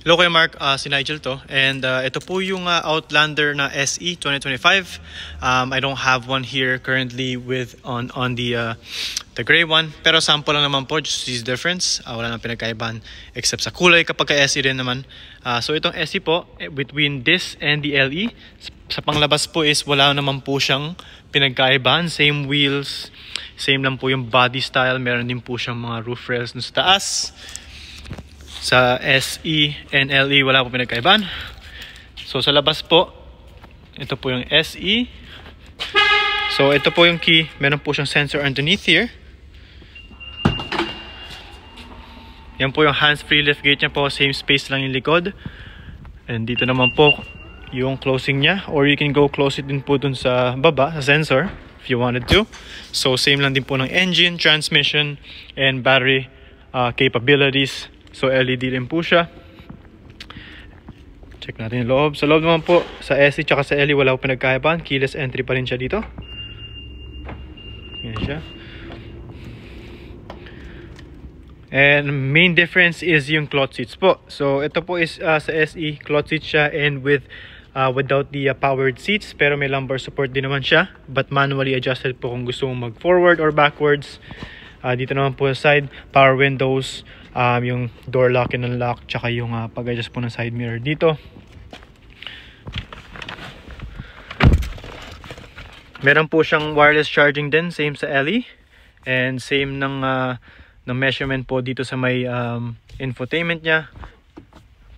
Hello Kuya Mark, si Nigel to, and ito po yung Outlander na SE 2025. I don't have one here currently with on the gray one, pero sample lang naman po, just this difference. Wala nang pinagkaibahan except sa kulay kapag ka SE rin naman. So itong SE po, between this and the LE, sa panglabas po is wala naman po siyang pinagkaibahan. Same wheels, same lang po yung body style, meron din po siyang mga roof rails sa taas. Sa SE and LE wala po pinagkaibahan. So sa labas po, ito po yung SE. So ito po yung key, meron po siyang sensor underneath here. Yan po yung hands-free liftgate niya po, same space lang yung likod. And dito naman po yung closing niya, or you can go close it din po dun sa baba, sa sensor, if you wanted to. So same lang din po ng engine, transmission, and battery capabilities. So LED din po siya. Check natin yung loob. Sa loob naman po, sa SE tsaka sa LE wala po pinagkaibahan. Keyless entry pa rin siya dito. Yan siya. And main difference is yung cloth seats po. So ito po is sa SE, cloth seats siya, and without the powered seats. Pero may lumbar support din naman siya. But manually adjusted po kung gusto mong mag forward or backwards. Dito naman po sa side, power windows, yung door lock and unlock, tsaka yung pag-adjust po ng side mirror dito. Meron po siyang wireless charging din, same sa LE, and same ng measurement po dito sa may infotainment niya.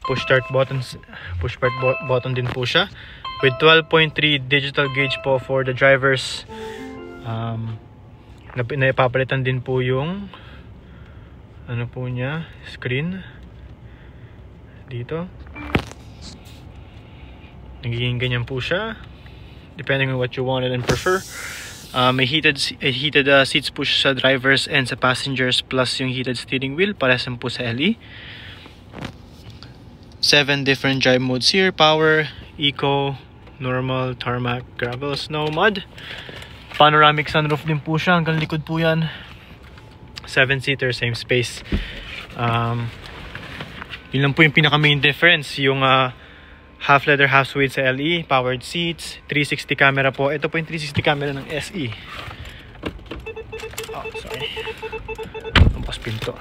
Push start button din po siya with 12.3 digital gauge po for the drivers. Naipapalitan din po yung ano po niya, screen dito. Nagiging ganyan po siya depending on what you wanted and prefer. May heated seats po siya sa drivers and sa passengers, plus yung heated steering wheel, parehas po sa LE. 7 different drive modes here: power, eco, normal, tarmac, gravel, snow, mud. Panoramic sunroof din po siya, hanggang likod po yan. 7-seater, same space. Yun lang po yung pinaka main difference. Yung half leather, half suede sa LE, powered seats, 360 camera po. Ito po yung 360 camera ng SE. Oh, sorry. Ampas pinto.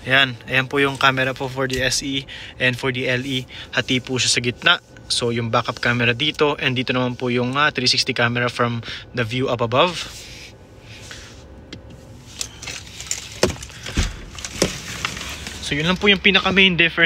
Ayan po yung camera po for the SE, and for the LE, hati po siya sa gitna. So yung backup camera dito, and dito naman po yung 360 camera from the view up above. So yun lang po yung pinaka main difference.